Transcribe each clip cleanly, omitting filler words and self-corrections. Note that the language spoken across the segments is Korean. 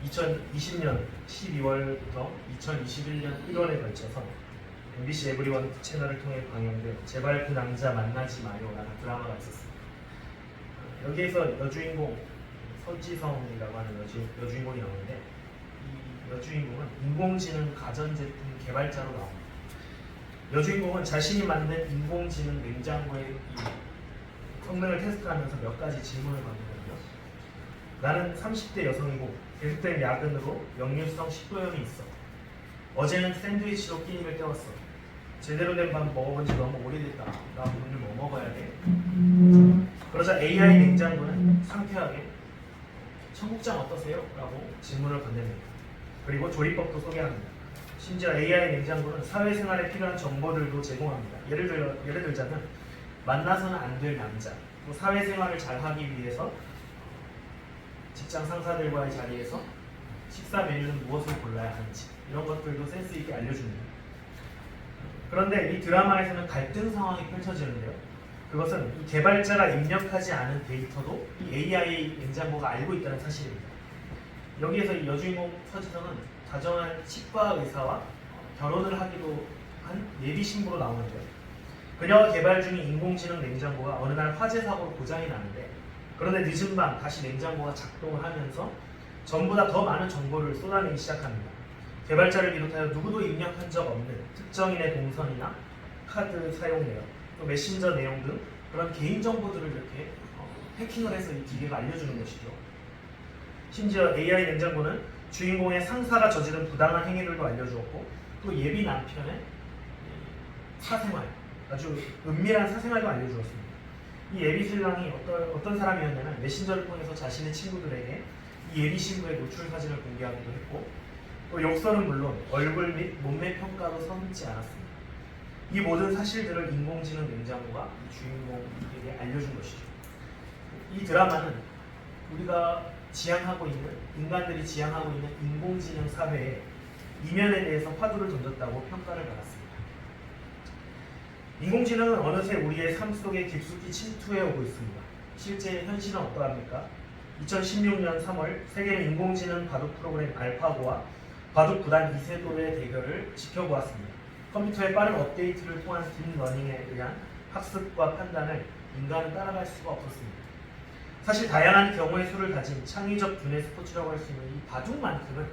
2020년 12월부터 2021년 1월에 걸쳐서 MBC 에브리원 채널을 통해 방영된 제발 그 남자 만나지 마요라는 드라마가 있었습니다. 여기에서 여주인공 서지성이라고 하는 여주인공이 나오는데, 이 여주인공은 인공지능 가전제품 개발자로 나옵니다. 여주인공은 자신이 만든 인공지능 냉장고의 이 성능을 테스트하면서 몇 가지 질문을 받는거든요. 나는 30대 여성이고 계속된 야근으로 역류성 식도염이 있어. 어제는 샌드위치로 끼니를 때웠어. 제대로 된 밥 먹어본 지 너무 오래됐다. 나 오늘 뭐 먹어야 돼? 그러자 AI 냉장고는 상쾌하게 청국장 어떠세요? 라고 질문을 건넵니다. 그리고 조리법도 소개합니다. 심지어 AI 냉장고는 사회생활에 필요한 정보들도 제공합니다. 예를 들자면 만나서는 안 될 남자, 또 사회생활을 잘하기 위해서 직장 상사들과의 자리에서 식사 메뉴는 무엇을 골라야 하는지, 이런 것들도 센스 있게 알려줍니다. 그런데 이 드라마에서는 갈등 상황이 펼쳐지는데요. 그것은 이 개발자가 입력하지 않은 데이터도 이 AI 냉장고가 알고 있다는 사실입니다. 여기에서 이 여주인공 서지성은 다정한 치과 의사와 결혼을 하기도 한 예비 신부로 나오는데요. 그녀가 개발 중인 인공지능 냉장고가 어느 날 화재 사고로 고장이 나는데, 그런데 늦은 밤 다시 냉장고가 작동을 하면서 전보다 더 많은 정보를 쏟아내기 시작합니다. 개발자를 비롯하여 누구도 입력한 적 없는 특정인의 동선이나 카드 사용 내역, 또 메신저 내용 등 그런 개인 정보들을 이렇게 해킹을 해서 이 기계가 알려주는 것이죠. 심지어 AI 냉장고는 주인공의 상사가 저지른 부당한 행위들도 알려주었고, 또 예비 남편의 사생활, 아주 은밀한 사생활도 알려주었습니다. 이 예비 신랑이 어떤 사람이었냐면 메신저를 통해서 자신의 친구들에게 이 예비 신부의 노출 사진을 공개하기도 했고, 또 욕설은 물론 얼굴 및 몸매 평가도 서슴지 않았습니다. 이 모든 사실들을 인공지능 냉장고가 이 주인공에게 알려준 것이죠. 이 드라마는 우리가 지향하고 있는, 인간들이 지향하고 있는 인공지능 사회의 이면에 대해서 화두를 던졌다고 평가를 받았습니다. 인공지능은 어느새 우리의 삶 속에 깊숙이 침투해 오고 있습니다. 실제 현실은 어떠합니까? 2016년 3월 세계는 인공지능 바둑 프로그램 알파고와 바둑 구단 이세돌의 대결을 지켜보았습니다. 컴퓨터의 빠른 업데이트를 통한 딥러닝에 의한 학습과 판단을 인간은 따라갈 수가 없었습니다. 사실 다양한 경우의 수를 가진 창의적 두뇌 스포츠라고 할 수 있는 이 바둑만큼은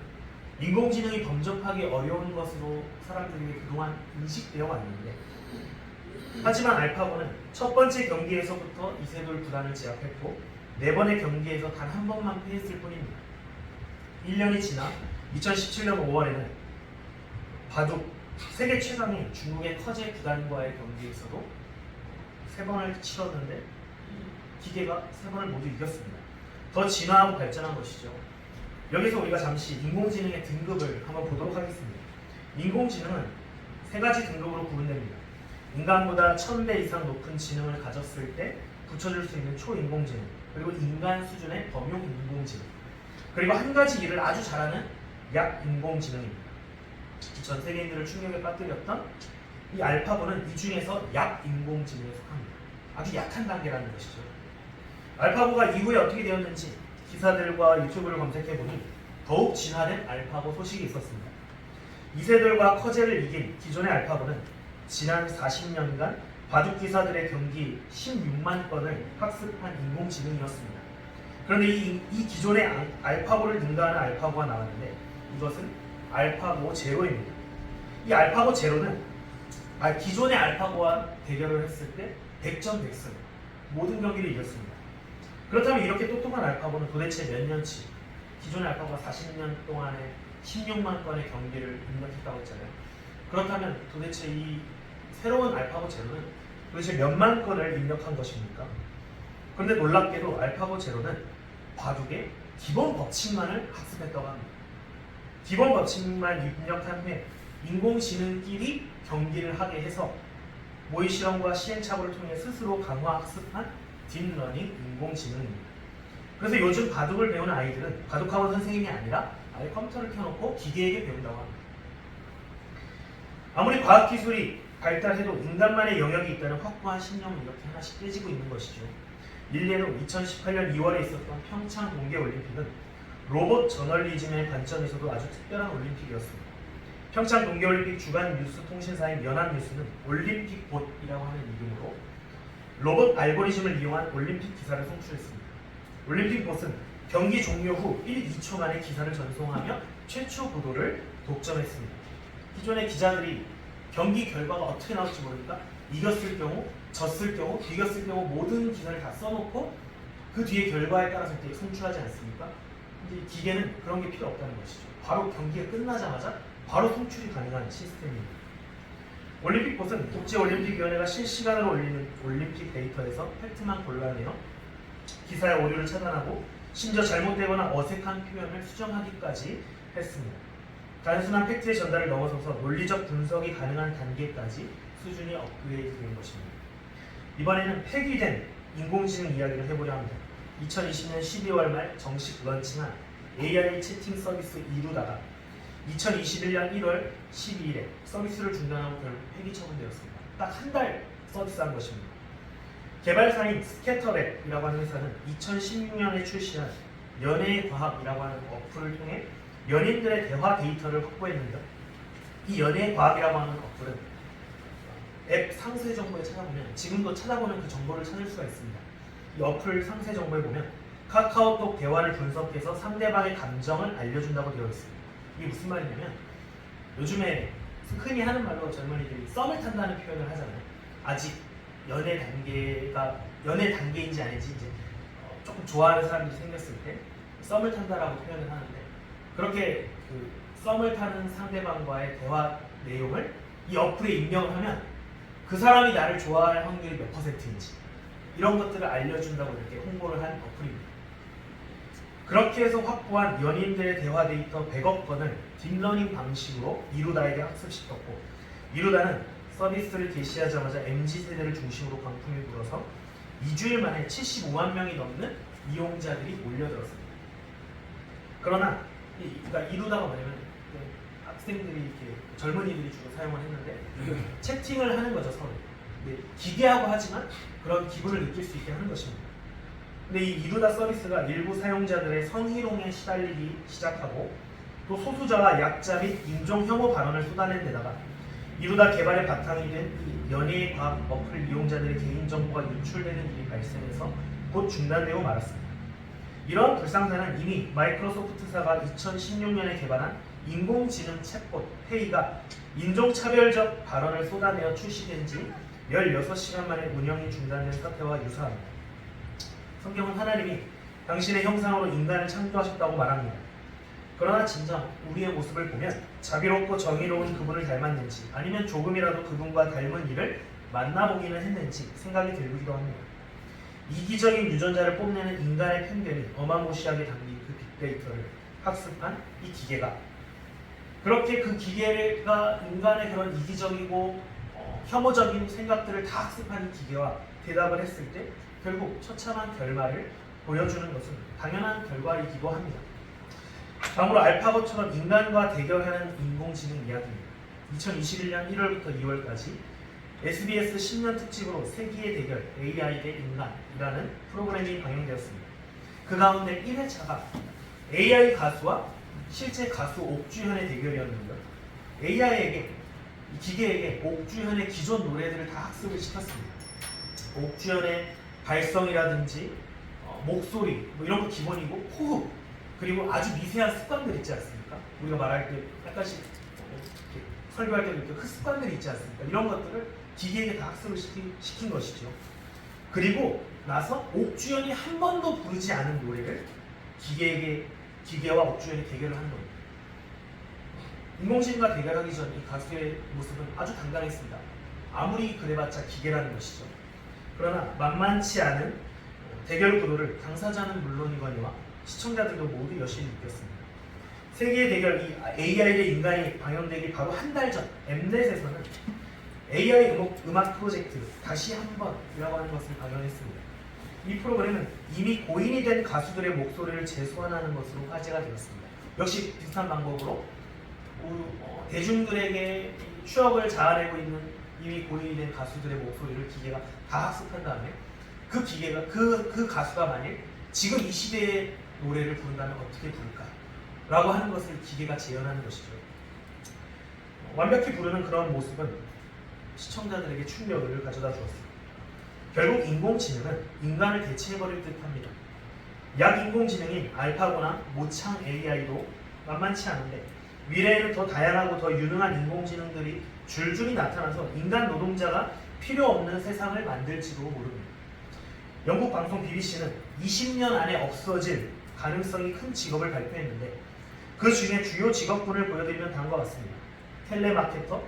인공지능이 범접하기 어려운 것으로 사람들이 그동안 인식되어 왔는데, 하지만 알파고는 첫 번째 경기에서부터 이세돌 구단을 제압했고 4번의 경기에서 단 한 번만 패했을 뿐입니다. 1년이 지나 2017년 5월에는 바둑 세계 최강인 중국의 커제 구단과의 경기에서도 3번을 치렀는데 기계가 3번을 모두 이겼습니다. 더 진화하고 발전한 것이죠. 여기서 우리가 잠시 인공지능의 등급을 한번 보도록 하겠습니다. 인공지능은 3가지 등급으로 구분됩니다. 인간보다 1000배 이상 높은 지능을 가졌을 때 붙여줄 수 있는 초인공지능, 그리고 인간 수준의 범용 인공지능, 그리고 한 가지 일을 아주 잘하는 약인공지능입니다. 전 세계인들을 충격에 빠뜨렸던 이 알파고는 이 중에서 약인공지능에 속합니다. 아주 약한 단계라는 것이죠. 알파고가 이후에 어떻게 되었는지 기사들과 유튜브를 검색해보니 더욱 진화된 알파고 소식이 있었습니다. 이세돌과 커제를 이긴 기존의 알파고는 지난 40년간 바둑 기사들의 경기 16만 건을 학습한 인공지능이었습니다. 그런데 이 기존의 알파고를 능가하는 알파고가 나왔는데, 이것은 알파고 제로입니다. 이 알파고 제로는 기존의 알파고와 대결을 했을 때 100점 100승, 모든 경기를 이겼습니다. 그렇다면 이렇게 똑똑한 알파고는 도대체 몇 년치, 기존의 알파고가 40년 동안에 16만 건의 경기를 입력했다고 했잖아요. 그렇다면 도대체 이 새로운 알파고 제로는 도대체 몇만 건을 입력한 것입니까? 그런데 놀랍게도 알파고 제로는 바둑의 기본 법칙만을 학습했다고 합니다. 기본 법칙만 입력한 후에 인공지능끼리 경기를 하게 해서 모의 실험과 시행착오를 통해 스스로 강화 학습한 딥러닝 인공지능입니다. 그래서 요즘 바둑을 배우는 아이들은 바둑학원 선생님이 아니라 아예 컴퓨터를 켜놓고 기계에게 배운다고 합니다. 아무리 과학기술이 발달해도 인간만의 영역이 있다는 확고한 신념은 이렇게 하나씩 깨지고 있는 것이죠. 일례로 2018년 2월에 있었던 평창 동계올림픽은 로봇 저널리즘의 관점에서도 아주 특별한 올림픽이었습니다. 평창 동계올림픽 주간 뉴스 통신사인 연합뉴스는 올림픽봇이라고 하는 이름으로 로봇 알고리즘을 이용한 올림픽 기사를 송출했습니다. 올림픽봇은 경기 종료 후 1, 2초 만에 기사를 전송하며 최초 보도를 독점했습니다. 기존의 기자들이 경기 결과가 어떻게 나올지 모르니까 이겼을 경우, 졌을 경우, 비겼을 경우 모든 기사를 다 써놓고 그 뒤에 결과에 따라서 이렇게 송출하지 않습니까? 근데 기계는 그런 게 필요 없다는 것이죠. 바로 경기가 끝나자마자 바로 송출이 가능한 시스템입니다. 올림픽봇은 국제올림픽위원회가 실시간으로 올리는 올림픽 데이터에서 팩트만 골라내어 기사의 오류를 차단하고 심지어 잘못되거나 어색한 표현을 수정하기까지 했습니다. 단순한 팩트의 전달을 넘어서서 논리적 분석이 가능한 단계까지 수준이 업그레이드된 것입니다. 이번에는 폐기된 인공지능 이야기를 해보려 합니다. 2020년 12월 말 정식 런칭한 AI 채팅 서비스 이루다가 2021년 1월 12일에 서비스를 중단하고 결국 폐기 처분되었습니다. 딱 한 달 서비스한 것입니다. 개발사인 스캐터랩이라고 하는 회사는 2016년에 출시한 연예의 과학이라고 하는 어플을 통해 연인들의 대화 데이터를 확보했는데요. 이 연예의 과학이라고 하는 어플은 앱 상세 정보에 찾아보면 지금도 찾아보면 그 정보를 찾을 수가 있습니다. 이 어플 상세 정보에 보면 카카오톡 대화를 분석해서 상대방의 감정을 알려준다고 되어 있습니다. 이게 무슨 말이냐면 요즘에 흔히 하는 말로 젊은이들이 썸을 탄다는 표현을 하잖아요. 아직 연애 단계인지 아닌지 이제 조금 좋아하는 사람들이 생겼을 때 썸을 탄다라고 표현을 하는데 그렇게 그 썸을 타는 상대방과의 대화 내용을 이 어플에 입력을 하면 그 사람이 나를 좋아할 확률이 몇 %인지 이런 것들을 알려준다고 이렇게 홍보를 한 어플입니다. 그렇게 해서 확보한 연인들의 대화 데이터 100억 건을 딥러닝 방식으로 이루다에게 학습시켰고 이루다는 서비스를 개시하자마자 MZ세대를 중심으로 광풍이 불어서 2주일 만에 75만 명이 넘는 이용자들이 몰려들었습니다. 그러나 그러니까 이루다가 뭐냐면 학생들이 이렇게 젊은이들이 주로 사용을 했는데 채팅을 하는 거죠 서로. 기괴하고 하지만 그런 기분을 느낄 수 있게 하는 것입니다. 근데 이 이루다 서비스가 일부 사용자들의 성희롱에 시달리기 시작하고 또 소수자와 약자 및 인종 혐오 발언을 쏟아낸 데다가 이루다 개발의 바탕이 된 연예의 과학 어플 이용자들의 개인정보가 유출되는 일이 발생해서 곧 중단되고 말았습니다. 이런 불상사는 이미 마이크로소프트사가 2016년에 개발한 인공지능 챗봇 페이가 인종차별적 발언을 쏟아내어 출시된 지 16시간 만에 운영이 중단된 사태와 유사합니다. 성경은 하나님이 당신의 형상으로 인간을 창조하셨다고 말합니다. 그러나 진정 우리의 모습을 보면 자비롭고 정의로운 그분을 닮았는지 아니면 조금이라도 그분과 닮은 이를 만나보기는 했는지 생각이 들기도 합니다. 이기적인 유전자를 뽐내는 인간의 편견이 어마무시하게 담긴 그 빅데이터를 학습한 이 기계가 그렇게 그 기계가 인간의 그런 이기적이고 혐오적인 생각들을 다 학습한 이 기계와 대답을 했을 때 결국 처참한 결말을 보여주는 것은 당연한 결과이기도 합니다. 다음으로 알파고처럼 인간과 대결하는 인공지능 이야기입니다. 2021년 1월부터 2월까지 SBS 10년 특집으로 세기의 대결 AI 대 인간이라는 프로그램이 방영되었습니다. 그 가운데 1회차가 AI 가수와 실제 가수 옥주현의 대결이었는데요. AI에게 이 기계에게 옥주현의 기존 노래들을 다 학습을 시켰습니다. 옥주현의 발성이라든지 목소리 뭐 이런 거 기본이고 호흡 그리고 아주 미세한 습관들 있지 않습니까? 우리가 말할 때 약간씩 이렇게 설교할 때도 이렇게 습관들이 있지 않습니까? 이런 것들을 기계에게 다 학습을 시킨 것이죠. 그리고 나서 옥주현이 한 번도 부르지 않은 노래를 기계와 옥주현이 대결을 한 겁니다. 인공지능과 대결하기 전 이 가수의 모습은 아주 당당했습니다. 아무리 그래봤자 기계라는 것이죠. 그러나 만만치 않은 대결 구도를 당사자는 물론이거니와 시청자들도 모두 여실히 느꼈습니다. 세계의 대결 이 AI 대 인간이 방영되기 바로 한 달 전 엠넷에서는 AI 음악 프로젝트 다시 한번이라고 하는 것을 방영했습니다. 이 프로그램은 이미 고인이 된 가수들의 목소리를 재소환하는 것으로 화제가 되었습니다. 역시 비슷한 방법으로 대중들에게 추억을 자아내고 있는 이미 고인이 된 가수들의 목소리를 기계가 다 학습한 다음에 그 기계가 그 가수가 만일 지금 이 시대에 노래를 부른다면 어떻게 부를까? 라고 하는 것을 기계가 재현하는 것이죠. 완벽히 부르는 그런 모습은 시청자들에게 충격을 가져다 주었습니다. 결국 인공지능은 인간을 대체해버릴 듯합니다. 약인공지능인 알파고나 모창 AI도 만만치 않은데 미래에는 더 다양하고 더 유능한 인공지능들이 줄줄이 나타나서 인간 노동자가 필요 없는 세상을 만들지도 모릅니다. 영국 방송 BBC는 20년 안에 없어질 가능성이 큰 직업을 발표했는데 그 중에 주요 직업군을 보여드리면 다음과 같습니다. 텔레마케터,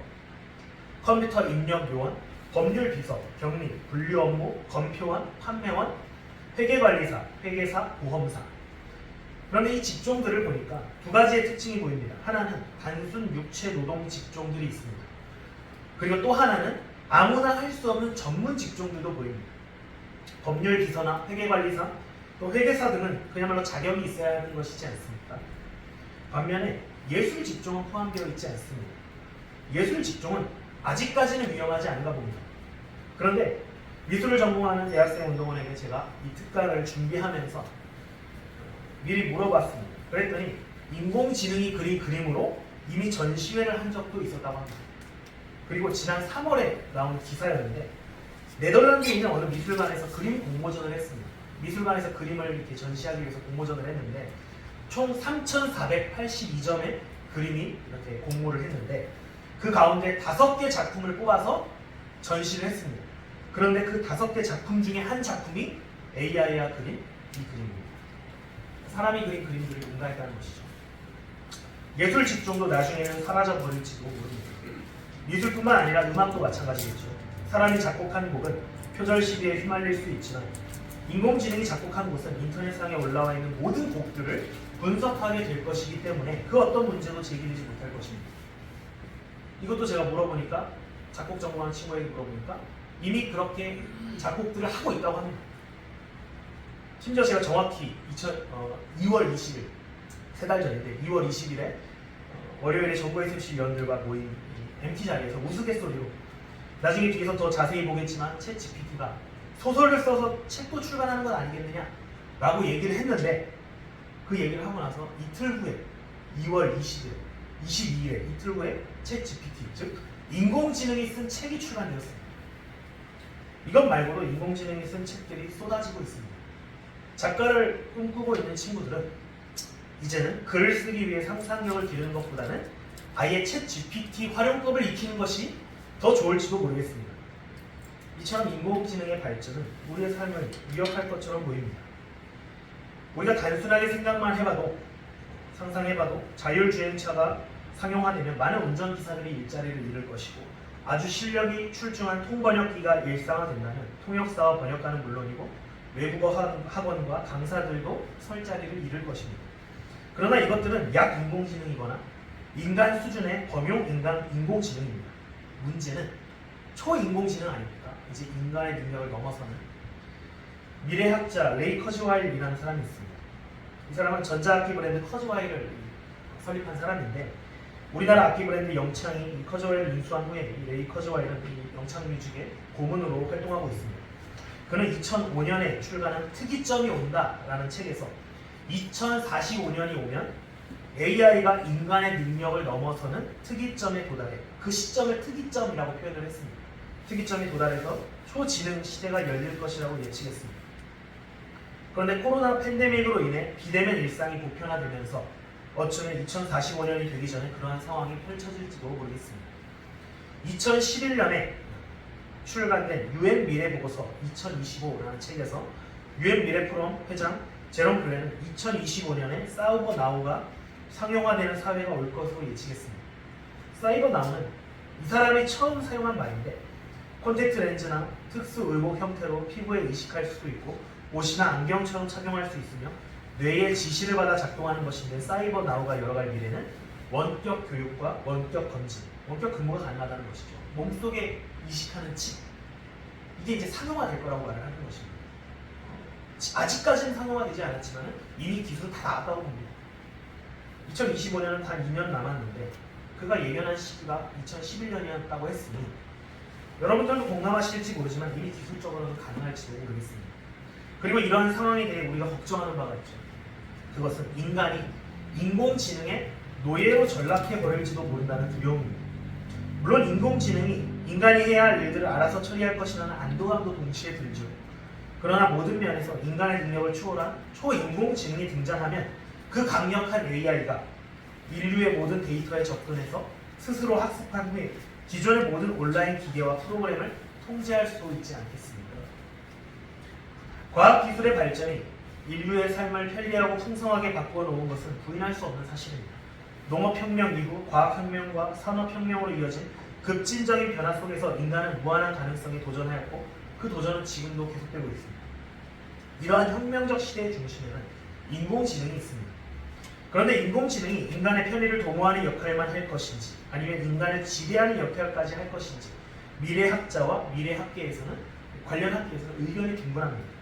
컴퓨터 입력 요원, 법률 비서, 격리, 분류 업무, 검표원, 판매원, 회계관리사, 회계사, 보험사. 그런데 이 직종들을 보니까 두 가지의 특징이 보입니다. 하나는 단순 육체 노동 직종들이 있습니다. 그리고 또 하나는 아무나 할 수 없는 전문 직종들도 보입니다. 법률 비서나 회계관리사, 또 회계사 등은 그야말로 자격이 있어야 하는 것이지 않습니까? 반면에 예술 직종은 포함되어 있지 않습니다. 예술 직종은 아직까지는 위험하지 않은가 봅니다. 그런데 미술을 전공하는 대학생 운동원에게 제가 이 특강을 준비하면서 미리 물어봤습니다. 그랬더니 인공지능이 그린 그림으로 이미 전시회를 한 적도 있었다고 합니다. 그리고 지난 3월에 나온 기사였는데 네덜란드에 있는 어느 미술관에서 그림 공모전을 했습니다. 미술관에서 그림을 이렇게 전시하기 위해서 공모전을 했는데 총 3,482점의 그림이 이렇게 공모를 했는데 그 가운데 5개 작품을 뽑아서 전시를 했습니다. 그런데 그 5개 작품 중에 한 작품이 AI가 그린 이 그림입니다. 사람이 그린 그림들을 응가했다는 것이죠. 예술 직종도 나중에는 사라져 버릴지도 모릅니다. 미술뿐만 아니라 음악도 마찬가지겠죠. 사람이 작곡한 곡은 표절 시비에 휘말릴 수 있지만 인공지능이 작곡한 곳은 인터넷상에 올라와 있는 모든 곡들을 분석하게 될 것이기 때문에 그 어떤 문제도 제기되지 못할 것입니다. 이것도 제가 물어보니까 작곡 전공한 친구에게 물어보니까 이미 그렇게 작곡들을 하고 있다고 합니다. 심지어 제가 정확히 2월 20일 3달 전인데 2월 20일에 월요일에 정보SFC 위원들과 모인 MT 자리에서 우스갯소리로 나중에 뒤에서 더 자세히 보겠지만 챗 GPT가 소설을 써서 책도 출간하는 건 아니겠느냐 라고 얘기를 했는데 그 얘기를 하고 나서 이틀 후에 2월 20일, 22일에 이틀 후에 챗 GPT 즉 인공지능이 쓴 책이 출간되었습니다. 이것 말고도 인공지능이 쓴 책들이 쏟아지고 있습니다. 작가를 꿈꾸고 있는 친구들은 이제는 글을 쓰기 위해 상상력을 기르는 것보다는 아예 챗 GPT 활용법을 익히는 것이 더 좋을지도 모르겠습니다. 이처럼 인공지능의 발전은 우리의 삶을 위협할 것처럼 보입니다. 우리가 단순하게 생각만 해봐도 상상해봐도 자율주행차가 상용화되면 많은 운전기사들이 일자리를 잃을 것이고 아주 실력이 출중한 통번역기가 일상화된다면 통역사와 번역가는 물론이고 외국어 학원과 강사들도 설 자리를 잃을 것입니다. 그러나 이것들은 약 인공지능이거나 인간 수준의 범용 인공지능입니다. 문제는 초인공지능 아닙니까? 이제 인간의 능력을 넘어서는 미래학자 레이 커즈와일이라는 사람이 있습니다. 이 사람은 전자악기 브랜드 커즈와일을 설립한 사람인데 우리나라 악기 브랜드 영창이 이 커즈와일을 인수한 후에 이 레이 커즈와일은 이 영창뮤직의 고문으로 활동하고 있습니다. 그는 2005년에 출간한 특이점이 온다라는 책에서 2045년이 오면 AI가 인간의 능력을 넘어서는 특이점에 도달해 그 시점을 특이점이라고 표현을 했습니다. 특이점이 도달해서 초지능 시대가 열릴 것이라고 예측했습니다. 그런데 코로나 팬데믹으로 인해 비대면 일상이 보편화되면서 어쩌면 2045년이 되기 전에 그러한 상황이 펼쳐질지도 모르겠습니다. 2011년에 출간된 UN 미래보고서 2025라는 책에서 UN 미래포럼 회장 제롬 블레는 2025년에 사이버 나우가 상용화되는 사회가 올 것으로 예측했습니다. 사이버 나우는 이 사람이 처음 사용한 말인데 콘택트 렌즈나 특수 의복 형태로 피부에 의식할 수도 있고 옷이나 안경처럼 착용할 수 있으며 뇌의 지시를 받아 작동하는 것인데 사이버 나우가 열어갈 미래는 원격 교육과 원격 검진, 원격 근무가 가능하다는 것이죠. 몸속에 이식하는 칩 이게 이제 상용화될 거라고 말을 하는 것입니다. 아직까지는 상용화되지 않았지만 이미 기술 다 나왔다고 봅니다. 2025년은 단 2년 남았는데 그가 예견한 시기가 2011년이었다고 했으니 여러분들도 공감하실지 모르지만 이미 기술적으로는 가능할지도 모르겠습니다. 그리고 이러한 상황에 대해 우리가 걱정하는 바가 있죠. 그것은 인간이 인공지능의 노예로 전락해버릴지도 모른다는 두려움입니다. 물론 인공지능이 인간이 해야 할 일들을 알아서 처리할 것이라는 안도감도 동시에 들죠. 그러나 모든 면에서 인간의 능력을 초월한 초인공지능이 등장하면 그 강력한 AI가 인류의 모든 데이터에 접근해서 스스로 학습한 후에 기존의 모든 온라인 기계와 프로그램을 통제할 수 있지 않겠습니까? 과학기술의 발전이 인류의 삶을 편리하고 풍성하게 바꾸어 놓은 것은 부인할 수 없는 사실입니다. 농업혁명 이후 과학혁명과 산업혁명으로 이어진 급진적인 변화 속에서 인간은 무한한 가능성에 도전하였고 그 도전은 지금도 계속되고 있습니다. 이러한 혁명적 시대의 중심에는 인공지능이 있습니다. 그런데 인공지능이 인간의 편의를 도모하는 역할만 할 것인지 아니면 인간을 지배하는 역할까지 할 것인지 미래학자와 미래학계에서는 관련 학계에서는 의견이 빈번합니다.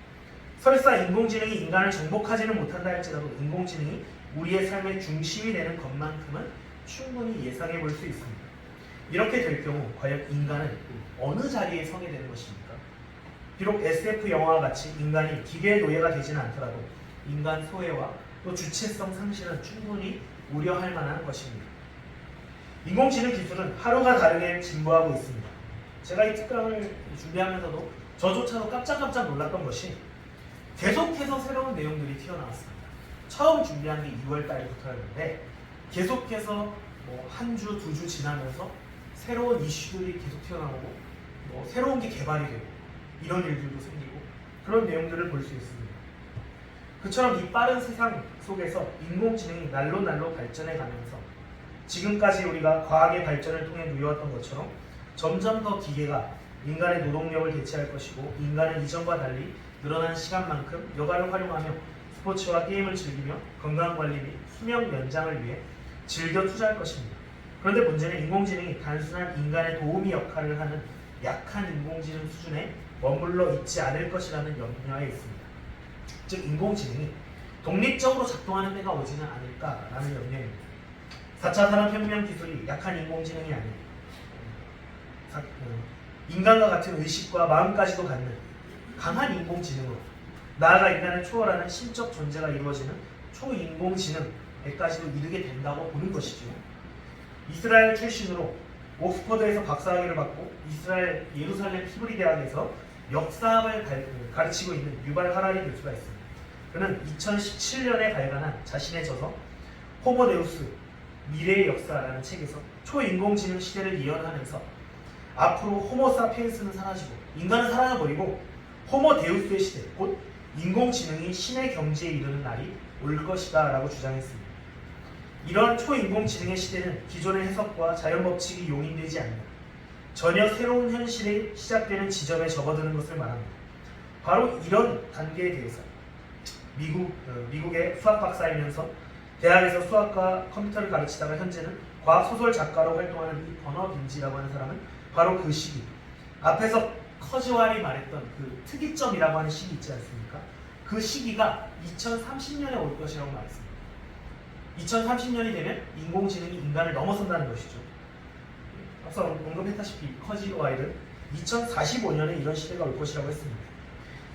설사 인공지능이 인간을 정복하지는 못한다 할지라도 인공지능이 우리의 삶의 중심이 되는 것만큼은 충분히 예상해 볼 수 있습니다. 이렇게 될 경우 과연 인간은 어느 자리에 서게 되는 것입니까? 비록 SF 영화와 같이 인간이 기계의 노예가 되지는 않더라도 인간 소외와 또 주체성 상실은 충분히 우려할 만한 것입니다. 인공지능 기술은 하루가 다르게 진보하고 있습니다. 제가 이 특강을 준비하면서도 저조차도 깜짝깜짝 놀랐던 것이 계속해서 새로운 내용들이 튀어나왔습니다. 처음 준비한 게 6월 달부터였는데 계속해서 한 주, 두 주 지나면서 새로운 이슈들이 계속 튀어나오고 새로운 게 개발이 되고 이런 일들도 생기고 그런 내용들을 볼 수 있습니다. 그처럼 이 빠른 세상 속에서 인공지능이 날로 발전해 가면서 지금까지 우리가 과학의 발전을 통해 누려왔던 것처럼 점점 더 기계가 인간의 노동력을 대체할 것이고 인간은 이전과 달리 늘어난 시간만큼 여가를 활용하며 스포츠와 게임을 즐기며 건강관리 및 수명 연장을 위해 즐겨 투자할 것입니다. 그런데 문제는 인공지능이 단순한 인간의 도우미 역할을 하는 약한 인공지능 수준에 머물러 있지 않을 것이라는 염려에 있습니다. 즉 인공지능이 독립적으로 작동하는 데가 오지는 않을까라는 염려입니다. 4차 산업혁명 기술이 약한 인공지능이 아닌 인간과 같은 의식과 마음까지도 갖는 강한 인공지능으로 나아가 인간을 초월하는 신적 존재가 이루어지는 초인공지능에까지도 이르게 된다고 보는 것이죠. 이스라엘 출신으로 옥스퍼드에서 박사학위를 받고 이스라엘 예루살렘 히브리 대학에서 역사학을 가르치고 있는 유발 하라리 교수가 있습니다. 그는 2017년에 발간한 자신의 저서 호모데우스 미래의 역사라는 책에서 초인공지능 시대를 예언하면서 앞으로 호모사피엔스는 사라지고 인간은 사라져버리고 호모데우스의 시대, 곧 인공지능이 신의 경지에 이르는 날이 올 것이다 라고 주장했습니다. 이러한 초인공지능의 시대는 기존의 해석과 자연법칙이 용인되지 않는 전혀 새로운 현실이 시작되는 지점에 접어드는 것을 말합니다. 바로 이런 단계에 대해서 미국의 수학 박사이면서 대학에서 수학과 컴퓨터를 가르치다가 현재는 과학소설 작가로 활동하는 이 버너 빈지라고 하는 사람은 바로 그 시기, 앞에서 커즈왈이 말했던 그 특이점이라고 하는 시기 있지 않습니까? 그 시기가 2030년에 올 것이라고 말했습니다. 2030년이 되면 인공지능이 인간을 넘어선다는 것이죠. 앞서 언급했다시피 커즈왈은 2045년에 이런 시대가 올 것이라고 했습니다.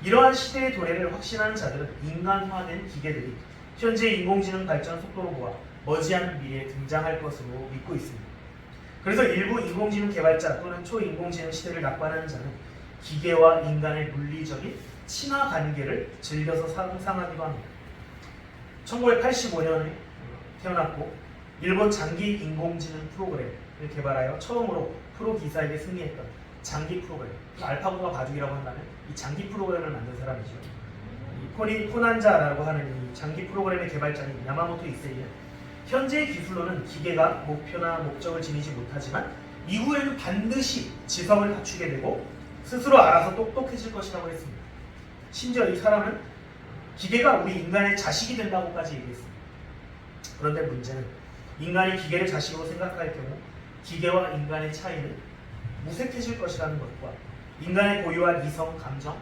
이러한 시대의 도래를 확신하는 자들은 인간화된 기계들이 현재 인공지능 발전 속도로 보아 머지않은 미래에 등장할 것으로 믿고 있습니다. 그래서 일부 인공지능 개발자 또는 초인공지능 시대를 낙관하는 자는 기계와 인간의 물리적인 친화 관계를 즐겨서 상상하기도 합니다. 1985년에 태어났고 일본 장기 인공지능 프로그램을 개발하여 처음으로 프로 기사에게 승리했던 장기 프로그램, 알파고가 바둑이라고 한다면 이 장기 프로그램을 만든 사람이죠. 코난자라고 하는 이 장기 프로그램의 개발자인 야마모토 이세이는 현재의 기술로는 기계가 목표나 목적을 지니지 못하지만 이후에는 반드시 지성을 갖추게 되고 스스로 알아서 똑똑해질 것이라고 했습니다. 심지어 이 사람은 기계가 우리 인간의 자식이 된다고까지 얘기했습니다. 그런데 문제는 인간이 기계를 자식으로 생각할 경우 기계와 인간의 차이는 무색해질 것이라는 것과 인간의 고유한 이성, 감정,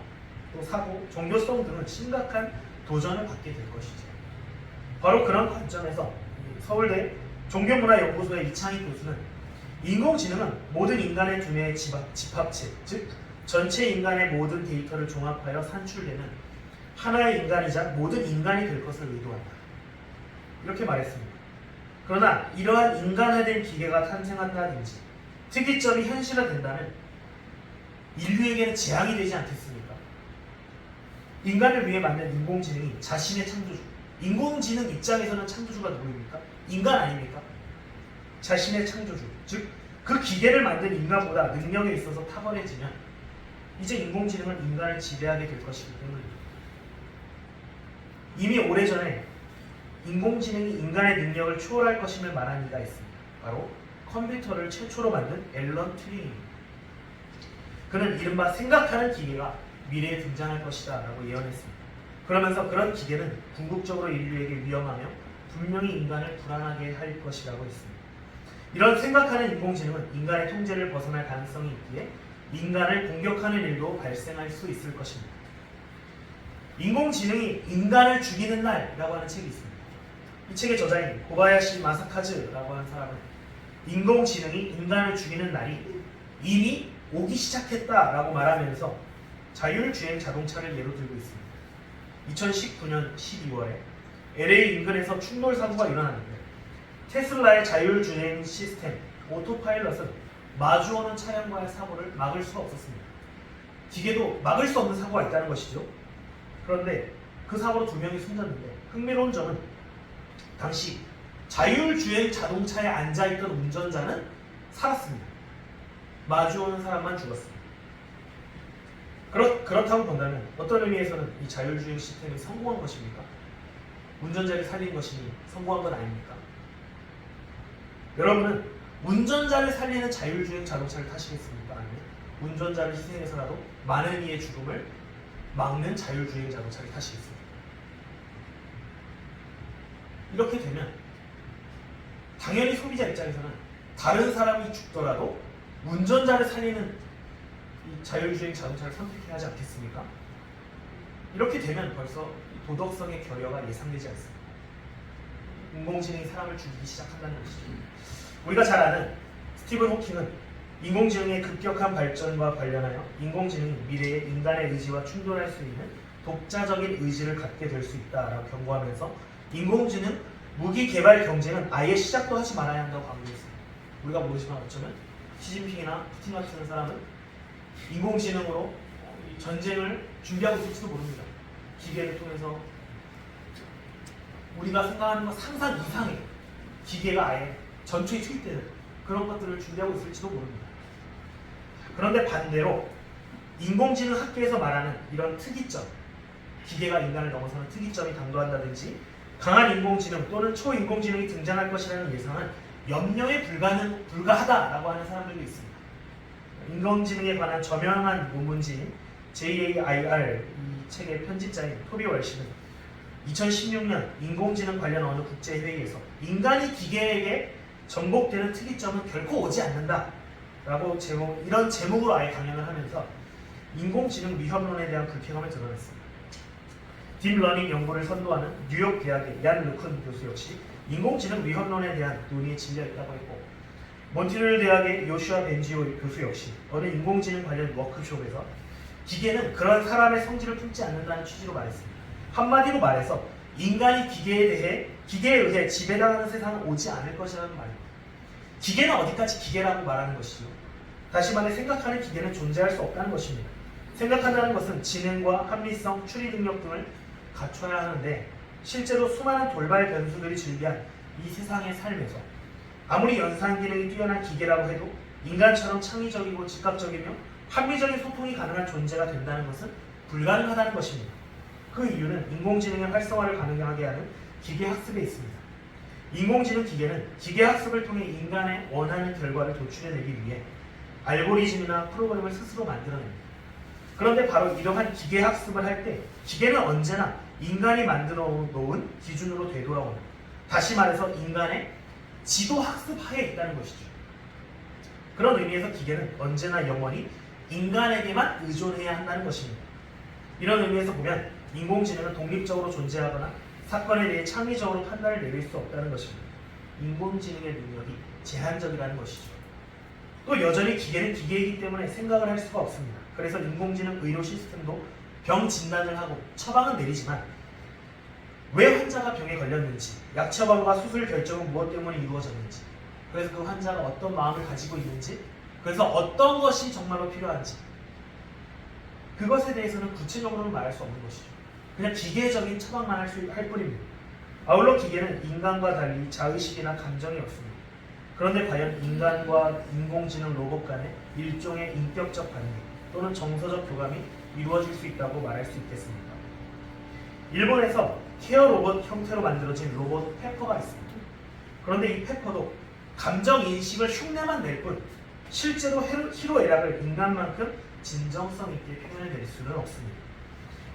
또 사고, 종교성 등은 심각한 도전을 받게 될 것이죠. 바로 그런 관점에서 서울대 종교문화연구소의 이창희 교수는 인공지능은 모든 인간의 두뇌의 집합체, 즉 전체 인간의 모든 데이터를 종합하여 산출되는 하나의 인간이자 모든 인간이 될 것을 의도한다. 이렇게 말했습니다. 그러나 이러한 인간화된 기계가 탄생한다든지 특이점이 현실화된다면 인류에게는 재앙이 되지 않겠습니까? 인간을 위해 만든 인공지능이 자신의 창조주, 인공지능 입장에서는 창조주가 누구입니까? 인간 아닙니까? 자신의 창조주, 즉 그 기계를 만든 인간보다 능력에 있어서 탁월해지면 이제 인공지능은 인간을 지배하게 될 것이기 때문입니다. 이미 오래전에 인공지능이 인간의 능력을 초월할 것임을 말한 이가 있습니다. 바로 컴퓨터를 최초로 만든 앨런 튜링입니다. 그는 이른바 생각하는 기계가 미래에 등장할 것이다 라고 예언했습니다. 그러면서 그런 기계는 궁극적으로 인류에게 위험하며 분명히 인간을 불안하게 할 것이라고 했습니다. 이런 생각하는 인공지능은 인간의 통제를 벗어날 가능성이 있기에 인간을 공격하는 일도 발생할 수 있을 것입니다. 인공지능이 인간을 죽이는 날이라고 하는 책이 있습니다. 이 책의 저자인 고바야시 마사카즈라고 하는 사람은 인공지능이 인간을 죽이는 날이 이미 오기 시작했다라고 말하면서 자율주행 자동차를 예로 들고 있습니다. 2019년 12월에 LA 인근에서 충돌 사고가 일어났는데 테슬라의 자율주행 시스템 오토파일럿은 마주오는 차량과의 사고를 막을 수가 없었습니다. 기계도 막을 수 없는 사고가 있다는 것이죠. 그런데 그 사고로 2명이 숨졌는데 흥미로운 점은 당시 자율주행 자동차에 앉아있던 운전자는 살았습니다. 마주오는 사람만 죽었습니다. 그렇다고 본다면 어떤 의미에서는 이 자율주행 시스템이 성공한 것입니까? 운전자를 살린 것이니 성공한 건 아닙니까? 여러분은 운전자를 살리는 자율주행 자동차를 타시겠습니까? 아니면 운전자를 희생해서라도 많은 이의 죽음을 막는 자율주행 자동차를 타시겠습니까? 이렇게 되면 당연히 소비자 입장에서는 다른 사람이 죽더라도 운전자를 살리는 이 자율주행 자동차를 선택해야 하지 않겠습니까? 이렇게 되면 벌써 도덕성의 결여가 예상되지 않습니다. 인공지능이 사람을 죽이기 시작한다는 것이죠. 우리가 잘 아는 스티븐 호킹은 인공지능의 급격한 발전과 관련하여 인공지능이 미래에 인간의 의지와 충돌할 수 있는 독자적인 의지를 갖게 될 수 있다라고 경고하면서 인공지능 무기 개발 경쟁은 아예 시작도 하지 말아야 한다고 강조했습니다. 우리가 모르지만 어쩌면 시진핑이나 푸틴 같은 사람은 인공지능으로 전쟁을 준비하고 있을지도 모릅니다. 기계를 통해서 우리가 생각하는 것 상상 이상의 기계가 아예 전투에 투입되는 그런 것들을 준비하고 있을지도 모릅니다. 그런데 반대로 인공지능 학계에서 말하는 이런 특이점, 기계가 인간을 넘어서는 특이점이 당도한다든지 강한 인공지능 또는 초인공지능이 등장할 것이라는 예상은 염려에 불가하다라고 하는 사람들도 있습니다. 인공지능에 관한 저명한 논문지인 JAIR 이 책의 편집자인 토비 월시는 2016년 인공지능 관련 어느 국제회의에서 인간이 기계에게 정복되는 특이점은 결코 오지 않는다 라고 이런 제목으로 아예 강연을 하면서 인공지능 위협론에 대한 불쾌감을 드러냈습니다. 딥러닝 연구를 선도하는 뉴욕 대학의 얀 르쿤 교수 역시 인공지능 위협론에 대한 논의에 질려있다고 했고 몬트리올 대학의 요슈아 벤지오 교수 역시 어느 인공지능 관련 워크숍에서 기계는 그런 사람의 성질을 품지 않는다는 취지로 말했습니다. 한마디로 말해서 인간이 기계에 의해 지배당하는 세상은 오지 않을 것이라는 말입니다. 기계는 어디까지 기계라고 말하는 것이죠. 다시 말해 생각하는 기계는 존재할 수 없다는 것입니다. 생각한다는 것은 지능과 합리성, 추리 능력 등을 갖춰야 하는데 실제로 수많은 돌발 변수들이 즐비한 이 세상의 삶에서 아무리 연산 기능이 뛰어난 기계라고 해도 인간처럼 창의적이고 즉각적이며 합리적인 소통이 가능한 존재가 된다는 것은 불가능하다는 것입니다. 그 이유는 인공지능의 활성화를 가능하게 하는 기계학습에 있습니다. 인공지능 기계는 기계학습을 통해 인간의 원하는 결과를 도출해내기 위해 알고리즘이나 프로그램을 스스로 만들어냅니다. 그런데 바로 이러한 기계학습을 할 때 기계는 언제나 인간이 만들어 놓은 기준으로 되돌아옵니다. 다시 말해서 인간의 지도학습 하에 있다는 것이죠. 그런 의미에서 기계는 언제나 영원히 인간에게만 의존해야 한다는 것입니다. 이런 의미에서 보면 인공지능은 독립적으로 존재하거나 사건에 대해 창의적으로 판단을 내릴 수 없다는 것입니다. 인공지능의 능력이 제한적이라는 것이죠. 또 여전히 기계는 기계이기 때문에 생각을 할 수가 없습니다. 그래서 인공지능 의료 시스템도 병 진단을 하고 처방은 내리지만 왜 환자가 병에 걸렸는지, 약 처방과 수술 결정은 무엇 때문에 이루어졌는지, 그래서 그 환자가 어떤 마음을 가지고 있는지, 그래서 어떤 것이 정말로 필요한지, 그것에 대해서는 구체적으로는 말할 수 없는 것이죠. 그냥 기계적인 처방만 할 뿐입니다. 아울러 기계는 인간과 달리 자의식이나 감정이 없습니다. 그런데 과연 인간과 인공지능 로봇 간의 일종의 인격적 관계 또는 정서적 교감이 이루어질 수 있다고 말할 수 있겠습니까? 일본에서 케어 로봇 형태로 만들어진 로봇 페퍼가 있습니다. 그런데 이 페퍼도 감정 인식을 흉내만 낼 뿐 실제로 희로애락을 인간만큼 진정성 있게 표현해낼 수는 없습니다.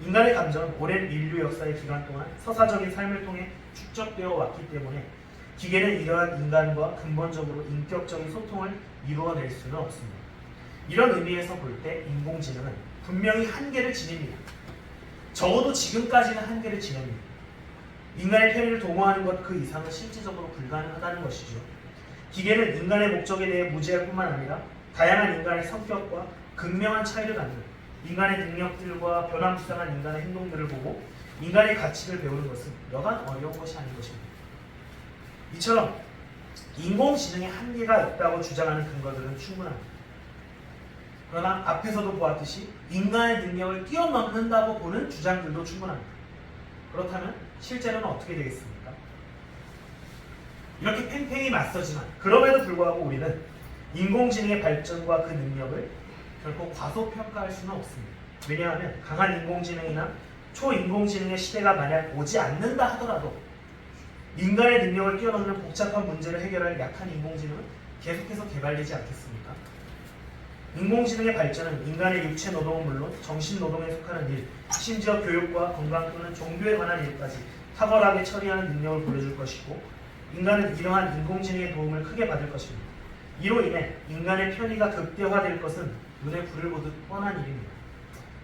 인간의 감정은 오랜 인류 역사의 기간 동안 서사적인 삶을 통해 축적되어 왔기 때문에 기계는 이러한 인간과 근본적으로 인격적인 소통을 이루어낼 수는 없습니다. 이런 의미에서 볼 때 인공지능은 분명히 한계를 지닙니다. 적어도 지금까지는 한계를 지냅니다. 인간의 편의를 도모하는 것 그 이상은 실질적으로 불가능하다는 것이죠. 기계는 인간의 목적에 대해 무지할 뿐만 아니라 다양한 인간의 성격과 극명한 차이를 갖는 인간의 능력들과 변화무쌍한 인간의 행동들을 보고 인간의 가치를 배우는 것은 여간 어려운 것이 아닌 것입니다. 이처럼 인공지능에 한계가 있다고 주장하는 근거들은 충분합니다. 그러나 앞에서도 보았듯이 인간의 능력을 뛰어넘는다고 보는 주장들도 충분합니다. 그렇다면 실제로는 어떻게 되겠습니까? 이렇게 팽팽히 맞서지만 그럼에도 불구하고 우리는 인공지능의 발전과 그 능력을 결코 과소평가할 수는 없습니다. 왜냐하면 강한 인공지능이나 초인공지능의 시대가 만약 오지 않는다 하더라도 인간의 능력을 뛰어넘는 복잡한 문제를 해결할 약한 인공지능은 계속해서 개발되지 않겠습니까? 인공지능의 발전은 인간의 육체 노동은 물론 정신 노동에 속하는 일, 심지어 교육과 건강 또는 종교에 관한 일까지 탁월하게 처리하는 능력을 보여줄 것이고 인간은 이러한 인공지능의 도움을 크게 받을 것입니다. 이로 인해 인간의 편의가 극대화될 것은 눈에 불을 보듯 뻔한 일입니다.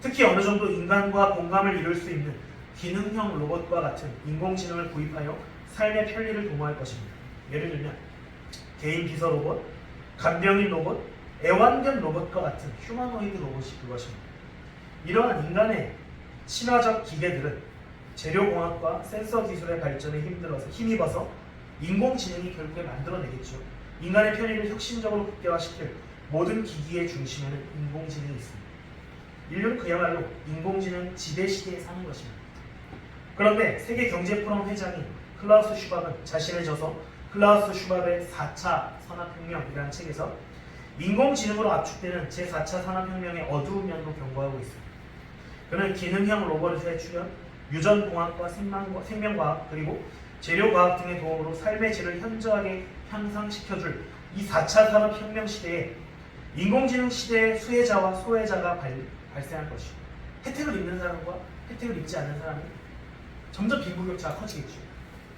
특히 어느 정도 인간과 공감을 이룰 수 있는 기능형 로봇과 같은 인공지능을 구입하여 삶의 편리를 도모할 것입니다. 예를 들면 개인 비서 로봇, 간병인 로봇, 애완견 로봇과 같은 휴머노이드 로봇이 그것입니다. 이러한 인간의 친화적 기계들은 재료공학과 센서 기술의 발전에 힘입어서 인공지능이 결국에 만들어내겠죠. 인간의 편의를 혁신적으로 극대화시킬 모든 기기의 중심에는 인공지능이 있습니다. 인류는 그야말로 인공지능 지배 시대에 사는 것입니다. 그런데 세계경제포럼 회장인 클라우스 슈밥은 자신의 저서 클라우스 슈밥의 4차 산업혁명이라는 책에서 인공지능으로 압축되는 제4차 산업혁명의 어두운 면도 경고하고 있습니다. 그는 기능형 로봇의 출현, 유전공학과 생명과학 그리고 재료과학 등의 도움으로 삶의 질을 현저하게 향상시켜줄 이 4차 산업혁명 시대에 인공지능 시대의 수혜자와 소외자가 발생할 것이고 혜택을 입는 사람과 혜택을 입지 않는 사람이 점점 빈부격차가 커지겠죠.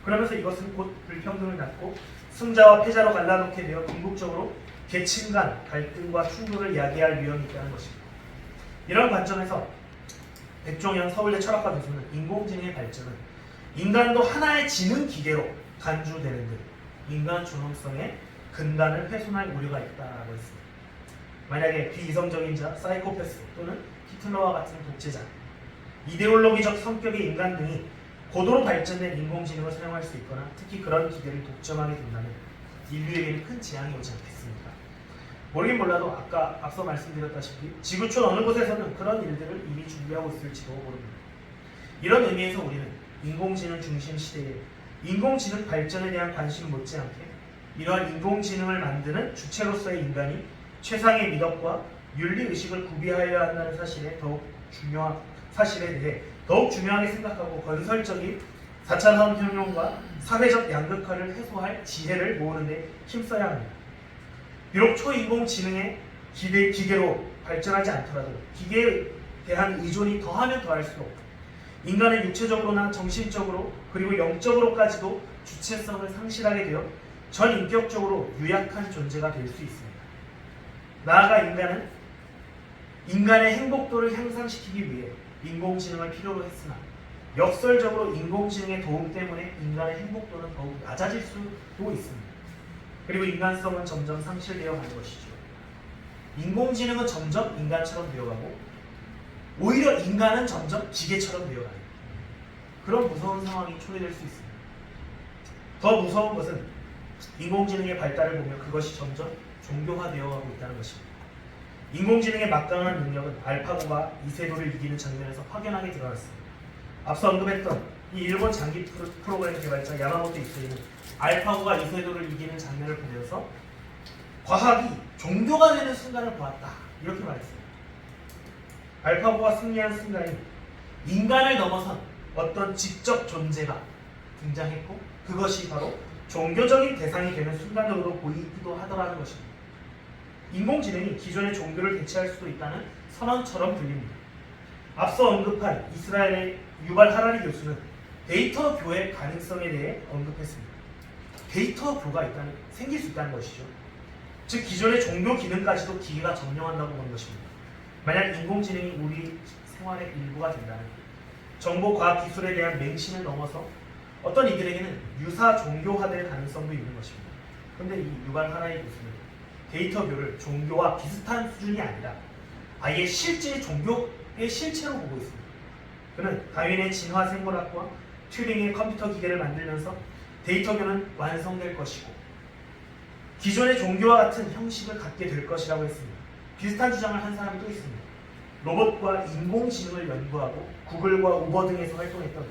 그러면서 이것은 곧 불평등을 낳고 승자와 패자로 갈라놓게 되어 궁극적으로 계층 간 갈등과 충돌을 야기할 위험이 있다는 것입니다. 이런 관점에서 백종현 서울대 철학과 교수는 인공지능의 발전은 인간도 하나의 지능 기계로 간주되는 듯 인간 존엄성의 근간을 훼손할 우려가 있다고 했습니다. 만약에 비이성적인 자, 사이코패스 또는 히틀러와 같은 독재자, 이데올로기적 성격의 인간 등이 고도로 발전된 인공지능을 사용할 수 있거나 특히 그런 기계를 독점하게 된다면 인류에게는 큰 재앙이 오지 않겠습니까? 모르긴 몰라도 아까 앞서 말씀드렸다시피 지구촌 어느 곳에서는 그런 일들을 이미 준비하고 있을지도 모릅니다. 이런 의미에서 우리는 인공지능 중심 시대에 인공지능 발전에 대한 관심 못지않게 이러한 인공지능을 만드는 주체로서의 인간이 최상의 미덕과 윤리의식을 구비하여야 한다는 사실에 대해 더욱 중요하게 생각하고 건설적인 4차 산업혁명과 사회적 양극화를 해소할 지혜를 모으는 데 힘써야 합니다. 비록 초인공지능의 기계로 발전하지 않더라도 기계에 대한 의존이 더하면 더할수록 인간은 육체적으로나 정신적으로 그리고 영적으로까지도 주체성을 상실하게 되어 전인격적으로 유약한 존재가 될 수 있습니다. 나아가 인간은 인간의 행복도를 향상시키기 위해 인공지능을 필요로 했으나 역설적으로 인공지능의 도움 때문에 인간의 행복도는 더욱 낮아질 수도 있습니다. 그리고 인간성은 점점 상실되어 가는 것이죠. 인공지능은 점점 인간처럼 되어가고 오히려 인간은 점점 기계처럼 되어가요. 그런 무서운 상황이 초래될 수 있습니다. 더 무서운 것은 인공지능의 발달을 보며 그것이 점점 종교화되어 가고 있다는 것입니다. 인공지능의 막강한 능력은 알파고가 이세돌을 이기는 장면에서 확연하게 드러났습니다. 앞서 언급했던 이 일본 장기 프로그램 개발자 야마모토 이세이는 알파고가 이세돌을 이기는 장면을 보면서 과학이 종교가 되는 순간을 보았다, 이렇게 말했습니다. 알파고가 승리한 순간이 인간을 넘어선 어떤 지적 존재가 등장했고 그것이 바로 종교적인 대상이 되는 순간으로 보이기도 하더라는 것입니다. 인공지능이 기존의 종교를 대체할 수도 있다는 선언처럼 들립니다. 앞서 언급한 이스라엘의 유발 하라리 교수는 데이터 교의 가능성에 대해 언급했습니다. 데이터 교가 생길 수 있다는 것이죠. 즉 기존의 종교 기능까지도 기계가 점령한다고 보는 것입니다. 만약 인공지능이 우리 생활의 일부가 된다면 정보 과학 기술에 대한 맹신을 넘어서 어떤 이들에게는 유사 종교화될 가능성도 있는 것입니다. 그런데 이 유발 하라리 교수는 데이터교를 종교와 비슷한 수준이 아니라 아예 실제 종교의 실체로 보고 있습니다. 그는 다윈의 진화 생물학과 튜링의 컴퓨터 기계를 만들면서 데이터교는 완성될 것이고 기존의 종교와 같은 형식을 갖게 될 것이라고 했습니다. 비슷한 주장을 한 사람이 또 있습니다. 로봇과 인공지능을 연구하고 구글과 우버 등에서 활동했던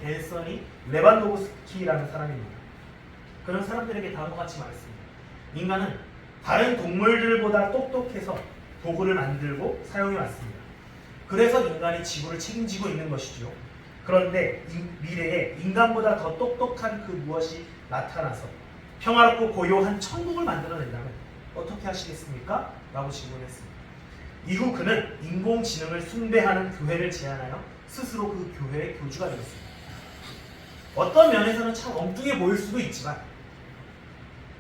앤서니 레반도브스키라는 사람입니다. 그런 사람들에게 다음과 같이 말했습니다. 인간은 다른 동물들보다 똑똑해서 도구를 만들고 사용해 왔습니다. 그래서 인간이 지구를 책임지고 있는 것이죠. 그런데 미래에 인간보다 더 똑똑한 그 무엇이 나타나서 평화롭고 고요한 천국을 만들어낸다면 어떻게 하시겠습니까? 라고 질문했습니다. 이후 그는 인공지능을 숭배하는 교회를 제안하여 스스로 그 교회의 교주가 되었습니다. 어떤 면에서는 참 엉뚱해 보일 수도 있지만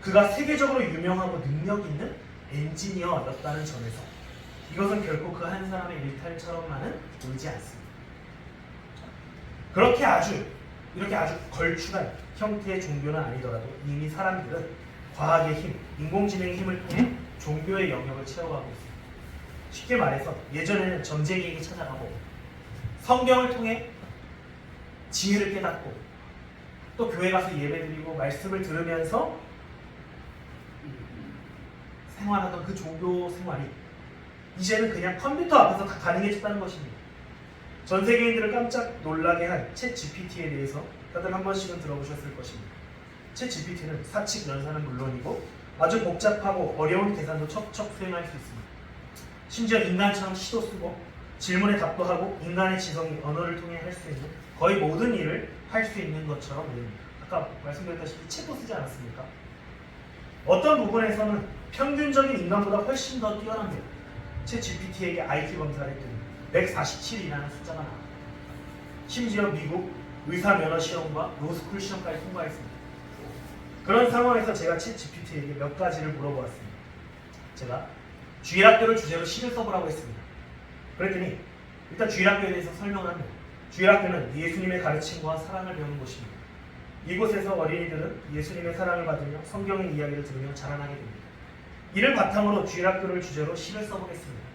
그가 세계적으로 유명하고 능력 있는 엔지니어였다는 점에서 이것은 결코 그 한 사람의 일탈처럼만은 보이지 않습니다. 이렇게 아주 걸출한 형태의 종교는 아니더라도 이미 사람들은 과학의 힘, 인공지능의 힘을 통해 종교의 영역을 채워가고 있습니다. 쉽게 말해서 예전에는 점쟁이에게 찾아가고 성경을 통해 지혜를 깨닫고 또 교회 가서 예배드리고 말씀을 들으면서 생활하던 그 종교 생활이 이제는 그냥 컴퓨터 앞에서 다 가능해졌다는 것입니다. 전 세계인들을 깜짝 놀라게 한 챗 GPT에 대해서 다들 한 번씩은 들어보셨을 것입니다. 챗 GPT는 사칙 연산은 물론이고 아주 복잡하고 어려운 계산도 척척 수행할 수 있습니다. 심지어 인간처럼 시도 쓰고 질문에 답도 하고 인간의 지성이 언어를 통해 할 수 있는 거의 모든 일을 할 수 있는 것처럼 보입니다. 아까 말씀드렸다시피 책도 쓰지 않았습니까? 어떤 부분에서는 평균적인 인간보다 훨씬 더 뛰어납니다. 챗 GPT에게 IQ 검사를 했더니 147이라는 숫자가 나옵니다. 심지어 미국 의사 면허 시험과 로스쿨 시험까지 통과했습니다. 그런 상황에서 제가 챗 GPT에게 몇 가지를 물어보았습니다. 제가 주일학교를 주제로 시를 써보라고 했습니다. 그랬더니 일단 주일학교에 대해서 설명을 합니다. 주일학교는 예수님의 가르침과 사랑을 배우는 곳입니다. 이곳에서 어린이들은 예수님의 사랑을 받으며 성경의 이야기를 들으며 자라나게 됩니다. 이를 바탕으로 주일학교를 주제로 시를 써보겠습니다.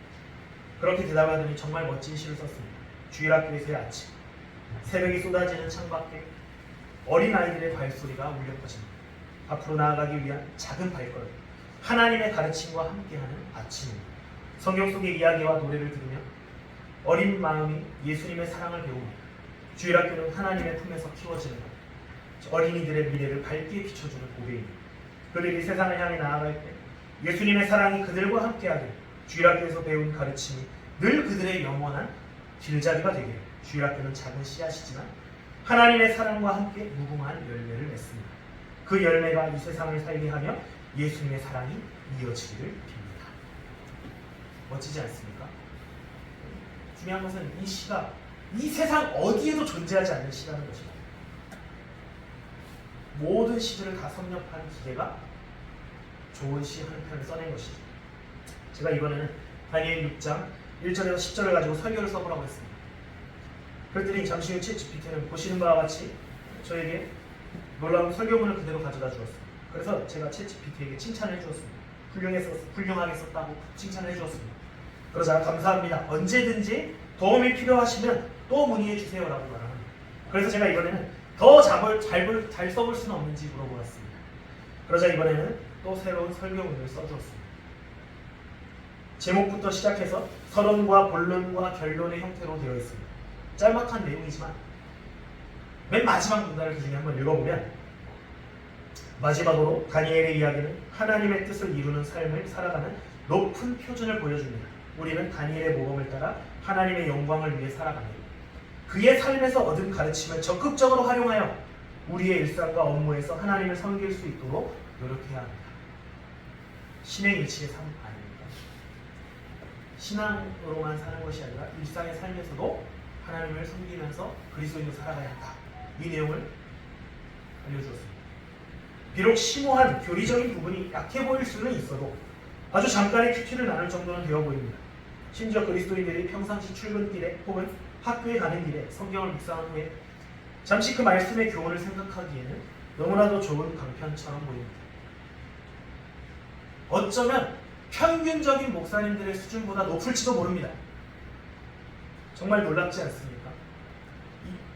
그렇게 대답하더니 정말 멋진 시를 썼습니다. 주일학교에서의 아침, 새벽이 쏟아지는 창밖에 어린아이들의 발소리가 울려 퍼집니다. 앞으로 나아가기 위한 작은 발걸음, 하나님의 가르침과 함께하는 아침입니다. 성경 속의 이야기와 노래를 들으며 어린 마음이 예수님의 사랑을 배웁니다. 주일학교는 하나님의 품에서 키워지는 것, 어린이들의 미래를 밝게 비춰주는 고개입니다. 그들이 세상을 향해 나아갈 때 예수님의 사랑이 그들과 함께하길 주일학교에서 배운 가르침이 늘 그들의 영원한 길잡이가 되길 주일학교는 작은 씨앗이지만 하나님의 사랑과 함께 무궁한 열매를 맺습니다. 그 열매가 이 세상을 살게 하며 예수님의 사랑이 이어지기를 빕니다. 멋지지 않습니까? 중요한 것은 이 시가 이 세상 어디에도 존재하지 않는 시라는 것입니다. 모든 시들을 다 섭렵한 기계가 좋은 시 한 편을 써낸 것이죠. 제가 이번에는 다니엘 6장 1절에서 10절을 가지고 설교를 써보라고 했습니다. 그랬더니 잠시 후 챗 GPT는 보시는 바와 같이 저에게 놀라운 설교문을 그대로 가져다 주었습니다. 그래서 제가 챗 GPT에게 칭찬을 해주었습니다. 훌륭하게 썼다고 칭찬을 해주었습니다. 그러자 감사합니다. 언제든지 도움이 필요하시면 또 문의해 주세요라고 말합니다. 그래서 제가 이번에는 더 잘 써볼 수는 없는지 물어보았습니다. 그러자 이번에는 또 새로운 설교문을 써주었습니다. 제목부터 시작해서 서론과 본론과 결론의 형태로 되어 있습니다. 짤막한 내용이지만 맨 마지막 문단을 그중에 한번 읽어보면, 마지막으로 다니엘의 이야기는 하나님의 뜻을 이루는 삶을 살아가는 높은 표준을 보여줍니다. 우리는 다니엘의 모범을 따라 하나님의 영광을 위해 살아갑니다. 그의 삶에서 얻은 가르침을 적극적으로 활용하여 우리의 일상과 업무에서 하나님을 섬길 수 있도록 노력해야 합니다. 신의 일치의 삶 아닙니까? 신앙으로만 사는 것이 아니라 일상의 삶에서도 하나님을 섬기면서 그리스도인으로 살아가야 한다. 이 내용을 알려주었습니다. 비록 심오한 교리적인 부분이 약해 보일 수는 있어도 아주 잠깐의 큐티를 나눌 정도는 되어 보입니다. 심지어 그리스도인들이 평상시 출근길에 혹은 학교에 가는 길에 성경을 묵상한 후에 잠시 그 말씀의 교훈을 생각하기에는 너무나도 좋은 강편처럼 보입니다. 어쩌면 평균적인 목사님들의 수준보다 높을지도 모릅니다. 정말 놀랍지 않습니까?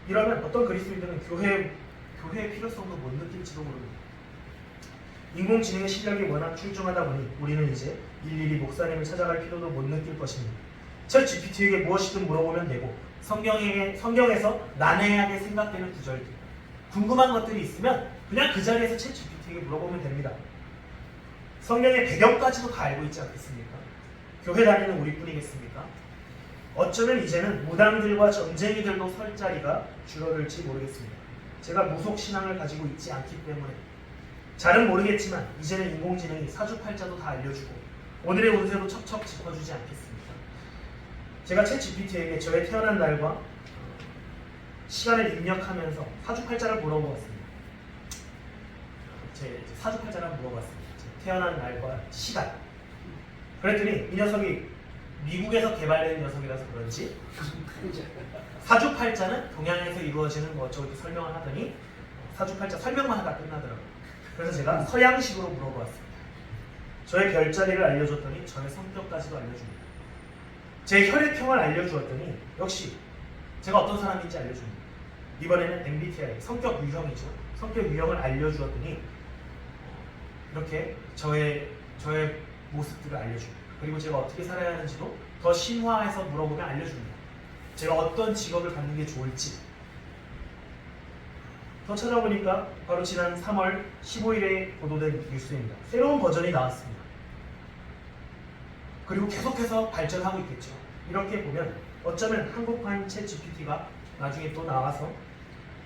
이러면 어떤 그리스도인들은 교회의 필요성도 못 느낄지도 모릅니다. 인공지능의 실력이 워낙 출중하다 보니 우리는 이제 일일이 목사님을 찾아갈 필요도 못 느낄 것입니다. 챗 GPT에게 무엇이든 물어보면 되고, 성경에서 난해하게 생각되는 구절들, 궁금한 것들이 있으면 그냥 그 자리에서 챗 GPT에게 물어보면 됩니다. 성경의 배경까지도 다 알고 있지 않겠습니까? 교회 다니는 우리뿐이겠습니까? 어쩌면 이제는 무당들과 점쟁이들도 설 자리가 줄어들지 모르겠습니다. 제가 무속신앙을 가지고 있지 않기 때문에 잘은 모르겠지만 이제는 인공지능이 사주팔자도 다 알려주고 오늘의 운세도 척척 짚어주지 않겠습니까? 제가 챗 GPT에게 저의 태어난 날과 시간을 입력하면서 사주팔자를 물어보았습니다. 제 사주팔자를 물어봤습니다. 제 태어난 날과 시간. 그랬더니 이 녀석이 미국에서 개발된 녀석이라서 그런지 사주팔자는 동양에서 이루어지는 뭐 어쩌고 설명을 하더니 사주팔자 설명만 하다 끝나더라고요. 그래서 제가 서양식으로 물어보았습니다. 저의 별자리를 알려줬더니 저의 성격까지도 알려줍니다. 제 혈액형을 알려주었더니 역시 제가 어떤 사람인지 알려줍니다. 이번에는 MBTI, 성격 유형이죠. 성격 유형을 알려주었더니 이렇게 저의 모습들을 알려줍니다. 그리고 제가 어떻게 살아야 하는지도 더 심화해서 물어보면 알려줍니다. 제가 어떤 직업을 갖는 게 좋을지. 더 찾아보니까 바로 지난 3월 15일에 보도된 뉴스입니다. 새로운 버전이 나왔습니다. 그리고 계속해서 발전하고 있겠죠. 이렇게 보면 어쩌면 한국판 챗 GPT가 나중에 또 나와서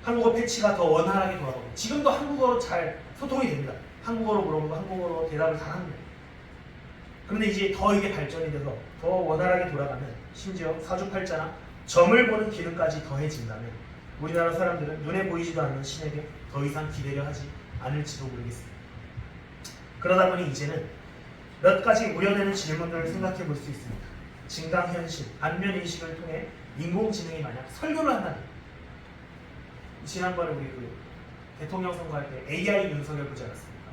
한국어 패치가 더 원활하게 돌아가고, 지금도 한국어로 잘 소통이 됩니다. 한국어로 물어보고 한국어로 대답을 잘 합니다. 그런데 이제 더 이게 발전이 돼서 더 원활하게 돌아가면 심지어 사주팔자나 점을 보는 기능까지 더해진다면 우리나라 사람들은 눈에 보이지도 않는 신에게 더 이상 기대려 하지 않을지도 모르겠습니다. 그러다 보니 이제는 몇 가지 우려되는 질문들을 생각해 볼 수 있습니다. 증강현실, 안면인식을 통해 인공지능이 만약 설교를 한다면, 지난번에 우리 대통령 선거할 때 AI 윤석열 보지 않았습니까?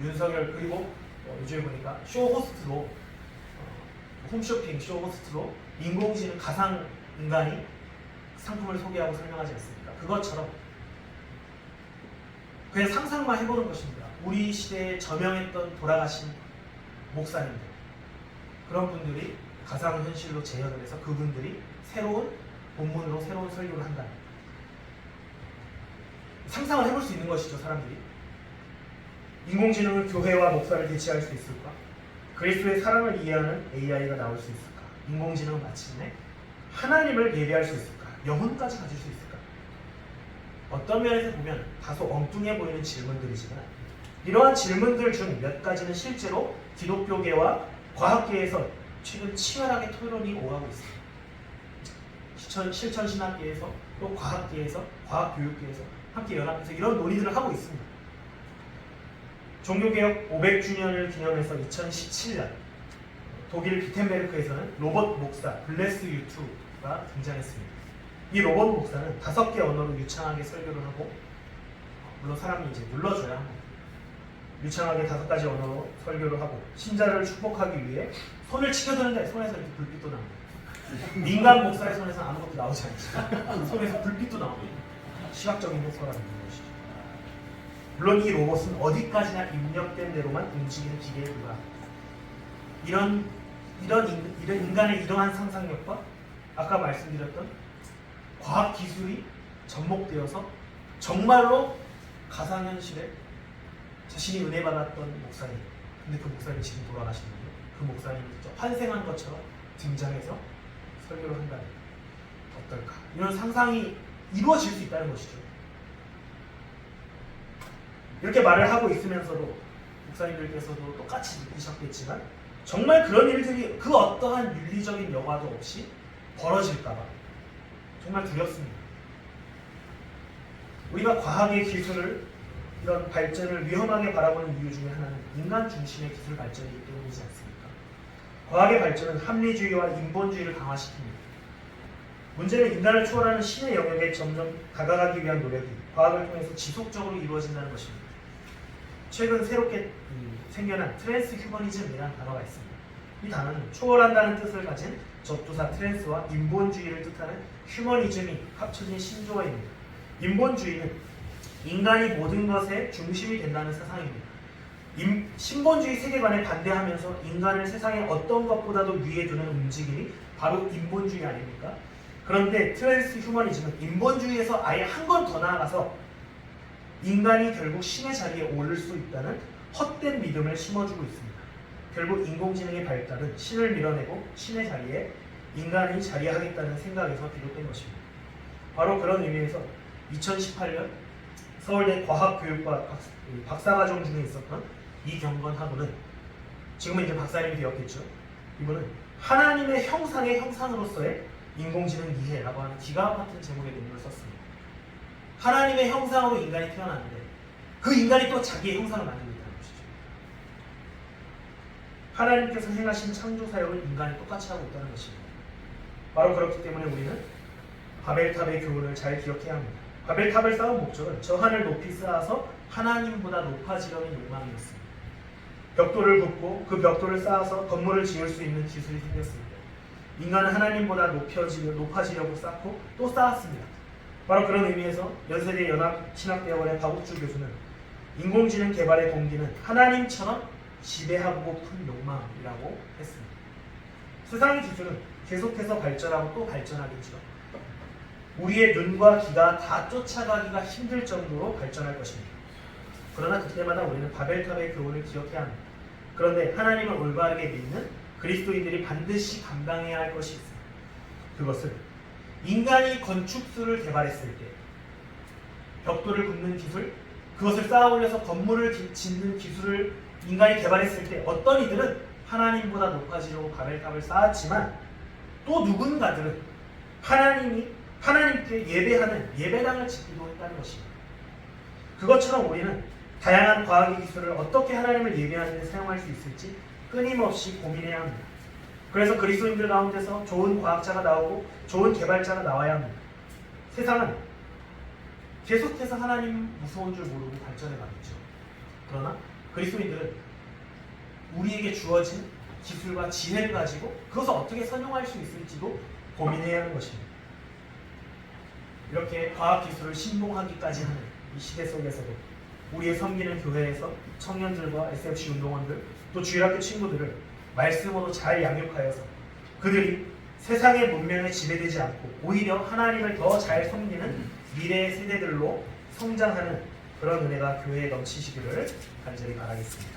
윤석열, 그리고 요즘에 보니까 쇼호스트로 홈쇼핑 쇼호스트로 인공지능 가상 인간이 상품을 소개하고 설명하지 않습니까? 그것처럼 그냥 상상만 해보는 것입니다. 우리 시대에 저명했던 돌아가신 목사님들, 그런 분들이 가상현실로 재현을 해서 그분들이 새로운 본문으로 새로운 설교를 한다는, 상상을 해볼 수 있는 것이죠. 사람들이 인공지능은 교회와 목사를 대체할 수 있을까? 그리스도의 사랑을 이해하는 AI가 나올 수 있을까? 인공지능은 마침내 하나님을 예배할 수 있을까? 영혼까지 가질 수 있을까? 어떤 면에서 보면 다소 엉뚱해 보이는 질문들이지만 이러한 질문들 중 몇 가지는 실제로 기독교계와 과학계에서 최근 치열하게 토론이 오가고 있습니다. 실천신학계에서 또 과학계에서, 과학교육계에서 함께 연합해서 이런 논의들을 하고 있습니다. 종교개혁 500주년을 기념해서 2017년 독일 비텐베르크에서는 로봇 목사 블레스 유투가 등장했습니다. 이 로봇 목사는 5개 언어로 유창하게 설교를 하고, 물론 사람이 이제 눌러줘야 합니다. 유창하게 5가지 언어로 설교를 하고 신자를 축복하기 위해 손을 치켜드는데 손에서 이렇게 불빛도 나옵니다. 민간 목사의 손에서는 아무것도 나오지 않지만 손에서 불빛도 나옵니다. 시각적인 효과가 있는 것이죠. 물론 이 로봇은 어디까지나 입력된 대로만 움직이는 기계에 불과합니다. 이런 인간의 이러한 상상력과 아까 말씀드렸던 과학 기술이 접목되어서 정말로 가상현실에 자신이 은혜 받았던 목사님, 근데 그 목사님이 지금 돌아가시는데 그 목사님이 환생한 것처럼 등장해서 설교를 한다면 어떨까? 이런 상상이 이루어질 수 있다는 것이죠. 이렇게 말을 하고 있으면서도 목사님들께서도 똑같이 느끼셨겠지만 정말 그런 일들이 그 어떠한 윤리적인 여과도 없이 벌어질까봐 정말 두렵습니다. 우리가 과학의 기술을 이런 발전을 위험하게 바라보는 이유 중에 하나는 인간 중심의 기술 발전이기 때문이지 않습니까? 과학의 발전은 합리주의와 인본주의를 강화시킵니다. 문제는 인간을 초월하는 신의 영역에 점점 다가가기 위한 노력이 과학을 통해서 지속적으로 이루어진다는 것입니다. 최근 새롭게 생겨난 트랜스 휴머니즘이라는 단어가 있습니다. 이 단어는 초월한다는 뜻을 가진 접두사 트랜스와 인본주의를 뜻하는 휴머니즘이 합쳐진 신조어입니다. 인본주의는 인간이 모든 것의 중심이 된다는 세상입니다. 신본주의 세계관에 반대하면서 인간을 세상의 어떤 것보다도 위에 두는 움직임이 바로 인본주의 아닙니까? 그런데 트랜스 휴머니즘은 인본주의에서 아예 한 걸 더 나아가서 인간이 결국 신의 자리에 오를 수 있다는 헛된 믿음을 심어주고 있습니다. 결국 인공지능의 발달은 신을 밀어내고 신의 자리에 인간이 자리하겠다는 생각에서 비롯된 것입니다. 바로 그런 의미에서 2018년 서울대 과학교육과 박사과정 중에 있었던 이경건 학우는 지금은 이제 박사님이 되었겠죠. 이분은 하나님의 형상의 형상으로서의 인공지능 이해라고 하는 기가 막힌 제목의 논문을 썼습니다. 하나님의 형상으로 인간이 태어났는데 그 인간이 또 자기의 형상을 만들고 있다는 것이죠. 하나님께서 행하신 창조 사역을 인간이 똑같이 하고 있다는 것입니다. 바로 그렇기 때문에 우리는 바벨탑의 교훈을 잘 기억해야 합니다. 바벨탑을 쌓은 목적은 저 하늘 높이 쌓아서 하나님보다 높아지려는 욕망이었습니다. 벽돌을 붓고 그 벽돌을 쌓아서 건물을 지을 수 있는 기술이 생겼습니다. 인간은 하나님보다 높아지려고 쌓고 또 쌓았습니다. 바로 그런 의미에서 연세대 연합신학대학원의 박욱주 교수는 인공지능 개발의 동기는 하나님처럼 지배하고픈 욕망이라고 했습니다. 세상의 기술은 계속해서 발전하고 또 발전하겠죠. 우리의 눈과 귀가 다 쫓아가기가 힘들 정도로 발전할 것입니다. 그러나 그때마다 우리는 바벨탑의 교훈을 기억해야 합니다. 그런데 하나님을 올바르게 믿는 그리스도인들이 반드시 감당해야 할 것이 있습니다. 그것은 인간이 건축술을 개발했을 때 벽돌을 굽는 기술, 그것을 쌓아 올려서 건물을 짓는 기술을 인간이 개발했을 때 어떤 이들은 하나님보다 높아지려고 바벨탑을 쌓았지만 또 누군가들은 하나님께 예배하는 예배당을 짓기도 했다는 것입니다. 그것처럼 우리는 다양한 과학의 기술을 어떻게 하나님을 예배하는 데 사용할 수 있을지 끊임없이 고민해야 합니다. 그래서 그리스도인들 가운데서 좋은 과학자가 나오고 좋은 개발자가 나와야 합니다. 세상은 계속해서 하나님 무서운 줄 모르고 발전해 가겠죠. 그러나 그리스도인들은 우리에게 주어진 기술과 지혜를 가지고 그것을 어떻게 선용할 수 있을지도 고민해야 하는 것입니다. 이렇게 과학기술을 신봉하기까지 하는 이 시대 속에서도 우리의 섬기는 교회에서 청년들과 SFC 운동원들 또 주일학교 친구들을 말씀으로 잘 양육하여서 그들이 세상의 문명에 지배되지 않고 오히려 하나님을 더 잘 섬기는 미래의 세대들로 성장하는 그런 은혜가 교회에 넘치시기를 간절히 바라겠습니다.